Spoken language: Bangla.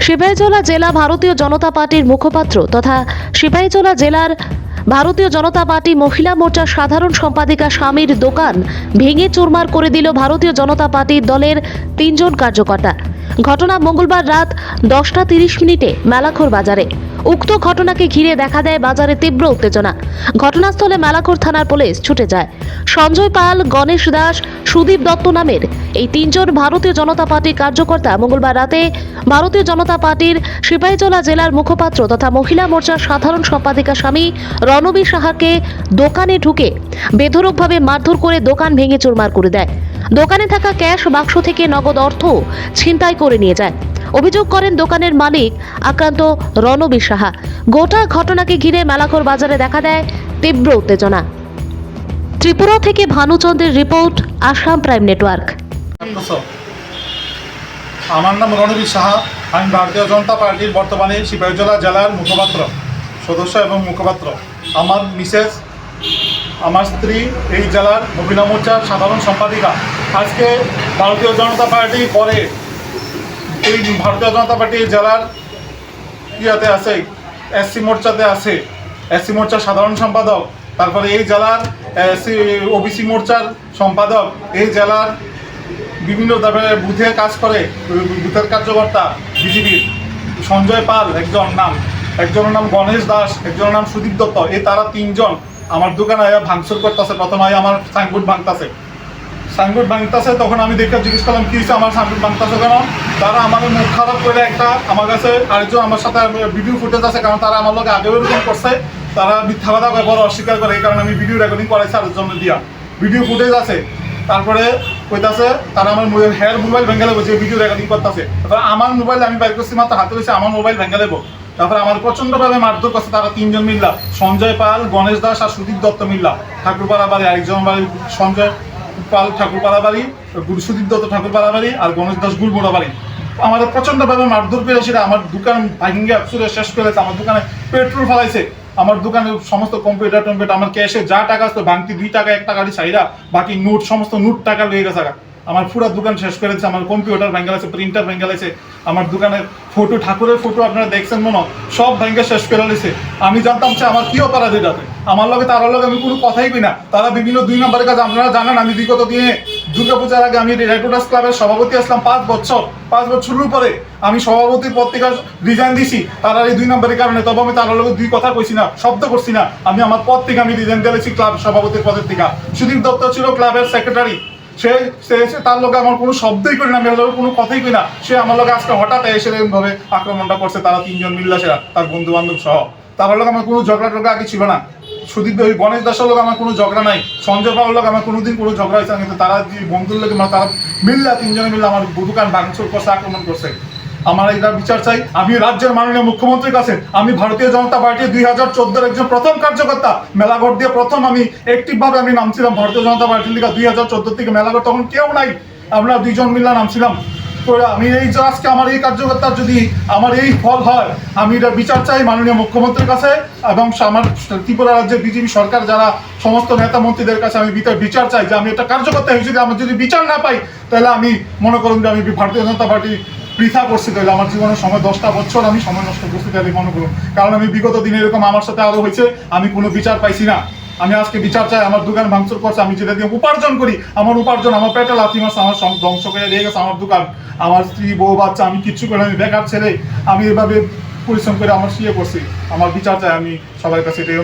সিপাহীজলা জেলা ভারতীয় জনতা পার্টির মুখপাত্র তথা সিপাহীজলা জেলার ভারতীয় জনতা পার্টি মহিলা মোর্চার সাধারণ সম্পাদিকা স্বামীর দোকান ভেঙে চুরমার করে দিল ভারতীয় জনতা পার্টির দলের 3 জন কার্যকর্তা। ঘটনা মঙ্গলবার রাত 10:30 মেলাখোর বাজারে। উক্ত ঘটনাকে ঘিরে দেখা দেয় বাজারে তীব্র উত্তেজনা। ঘটনাস্থলে মেলাখোর থানার পুলিশ ছুটে যায়। সঞ্জয় পাল, গণেশ দাস, সুদীপ দত্ত নামের এই 3 জন ভারতীয় জনতা পার্টির কার্যকর্তা মঙ্গলবার রাতে ভারতীয় জনতা পার্টির সিপাহীজলা জেলার মুখপাত্র তথা মহিলা মোর্চার সাধারণ সম্পাদিকা স্বামী রণবীর সাহাকে দোকানে ঢুকে বেধড়কভাবে মারধর করে দোকান ভেঙে চুরমার করে দেয়। দোকানে থাকা ক্যাশ বাক্স থেকে নগদ অর্থ ছিনতাই করে নিয়ে যায়। অভিযোগ করেন দোকানের মালিক আক্রান্ত রণবীর সাহা। গোটা ঘটনাকে ঘিরে মেলাখোর বাজারে দেখা দেয় তীব্র উত্তেজনা। ত্রিপুরা থেকে ভানুচন্দ্রের রিপোর্ট, আসাম প্রাইম নেটওয়ার্ক। আমার নাম রণবীর সাহা। আমি ভারতীয় জনতা পার্টির বর্তমানে সিপাহীজলা জেলার মুখপাত্র সদস্য এবং মুখপাত্র। আমার মিসেস, আমার স্ত্রী এই জেলার মহিলা মোর্চার সাধারণ সম্পাদিকা। আজকে ভারতীয় জনতা পার্টি পরে এই ভারতীয় জনতা পার্টি জেলার ইয়াতে আছে, এসসি মোর্চাতে আছে, এসসি মোর্চার সাধারণ সম্পাদক, তারপরে এই জেলার ওবিসি মোর্চার সম্পাদক, এই জেলার বিভিন্ন বুথে কাজ করে বুথের কার্যকর্তা বিজেপির সঞ্জয় পাল একজনের নাম গণেশ দাস, একজনের নাম সুদীপ দত্ত। এই তারা 3 জন আমার দোকানে ভাঙচুর করতেছে। প্রথমে আমার সাইনবোর্ড ভাঙতেছে, তখন আমি দেখে জিজ্ঞেস করলাম কি হয়েছে, আমার সাইনবোর্ড ভাঙতেছে কেন? তারা আমাদের মুখ খারাপ করে আমার কাছে আরেকজন আমার সাথে ভিডিও ফুটেজ আছে, কারণ তারা আমার লোক আগেও এরকম করছে। তারা মিথ্যা কথা বড় অস্বীকার করে, এই কারণে আমি ভিডিও রেকর্ডিং করাইছি আরেকজন দিয়া, ভিডিও ফুটেজ আছে। তারপরে কইতাছে তারা আমার হেয়ার মোবাইল ভেঙে দেবো, যে ভিডিও রেকর্ডিং করতেছে। তারপরে আমার মোবাইল আমি বাইর করছি, মাত্র হাতে রয়েছে, আমার মোবাইল ভেঙে দেবো। তারপরে আমার প্রচণ্ডভাবে মারধর করছে তারা 3 জন মিল্লা, সঞ্জয় পাল, গণেশ দাস আর সুদীপ দত্ত মিল্লা। ঠাকুরপাড়া বাড়ি আরেকজন বাড়ি, সঞ্জয় পাল ঠাকুরপাড়া বাড়ি, সুদীপ দত্ত ঠাকুরপাড়া বাড়ি আর গণেশ দাস গুলবোড়া বাড়ি। আমাদের প্রচণ্ডভাবে মারধর করে সেটা আমার দোকান ভাঙিয়ে চুরে শেষ করেছে। আমার দোকানে পেট্রোল ফেলাইছে, আমার দোকানে সমস্ত কম্পিউটার আমার ক্যাশে যা টাকা আসতো ভাঙতি 2 টাকা 1 টাকারই চাহিদা, বাকি নোট সমস্ত নোট টাকা লেগে গেছে। আমার পুরো দোকান শেষ করেছে, আমার কম্পিউটার ভেঙে গেছে, প্রিন্টার ভেঙে গেছে, আমার দোকানের ফটো, ঠাকুরের ফটো আপনারা দেখছেন মনে সব ভেঙে শেষ করে গেছে। আমি জানতাম যে আমার কি অপরাধ এটাতে, আমার লগে তার লগে আমি কোনো কথাই কই না। তারা বিভিন্ন 2 নম্বরের কাজ, আপনারা জানেন আমি বিগত দিনে দুর্গাপূজার আগে আমি রেডোটাস ক্লাবের সভাপতি আসলাম 5 বছরের পরে আমি সভাপতির পদ থেকে রিজাইন দিছি তারা এই 2 নম্বরের কারণে। তবে আমি তার লগে 2 কথা কইছি না, শব্দ করছি না। আমি আমার পদ থেকে আমি রিজাইন দিয়েছি ক্লাব সভাপতির পদের থেকে। সুদীপ দত্ত ছিল ক্লাবের সেক্রেটারি, সে তার লোকে আমার কোনো শব্দই করি না, আমি কোনো কথাই করি না। সে আমার লোকে আজকে হঠাৎ এসে এরকমভাবে আক্রমণটা করছে, তারা 3 জন মিল্লা, সেরা তার বন্ধু বান্ধব সহ। তার লোক আমার কোনো ঝগড়া আগে ছিল না। সুদীপ গণেশ দাসের লোক আমার কোনো ঝগড়া নাই, সঞ্জয় পাওয়ার লোক আমার কোনোদিন কোনো ঝগড়া হয়েছে না। কিন্তু তারা যে বন্ধুর লোক তারা মিল্লা 3 জনে মিল্লা আমার দোকান ভাঙচুর করছে, আক্রমণ করছে। আমার এটা বিচার চাই। আমি রাজ্যের মাননীয় মুখ্যমন্ত্রীর কাছে, আমি ভারতীয় জনতা পার্টির 2014 একজন প্রথম কার্যকর্তা, মেলাঘর দিয়ে প্রথম আমি অ্যাক্টিভ ভাবে আমি নামছিলাম ভারতীয় জনতা পার্টির লিগা 2014 থেকে। মেলাঘর তখন কেউ নাই, আমরা 2 জন মিল্লা নামছিলাম। আমি এই যে আজকে আমার এই কার্যকর্তার যদি আমার এই ফল হয়, আমি এটা বিচার চাই মাননীয় মুখ্যমন্ত্রীর কাছে এবং আমার ত্রিপুরা রাজ্যের বিজেপি সরকার যারা সমস্ত নেতা মন্ত্রীদের কাছে আমি বিচার চাই যে আমি একটা কার্যকর্তা হিসেবে আমার যদি বিচার না পাই, তাহলে আমি মনে করুন যে আমি ভারতীয় জনতা পার্টি পৃথা করছি। তাহলে আমার জীবনের সময় 10টা বছর আমি সময় নষ্ট করছি, তাহলে মনে করুন। কারণ আমি বিগত দিনে এরকম আমার সাথে আরো হয়েছে, আমি কোনো বিচার পাইছি না। আমি আজকে বিচার চাই। আমার দোকান ভাঙচুর করছে, আমি যেটা দিয়ে উপার্জন করি, আমার উপার্জন আমার পেটে লাথি মারছে, আমার ধ্বংস করে দিয়ে গেছে আমার দোকান, আমার স্ত্রী, বউ, বাচ্চা, আমি কিচ্ছু করে আমি বেকার ছেলে, আমি এভাবে পরিশ্রম করে আমার করছি। আমার বিচার চাই, আমি সবার কাছে এটাই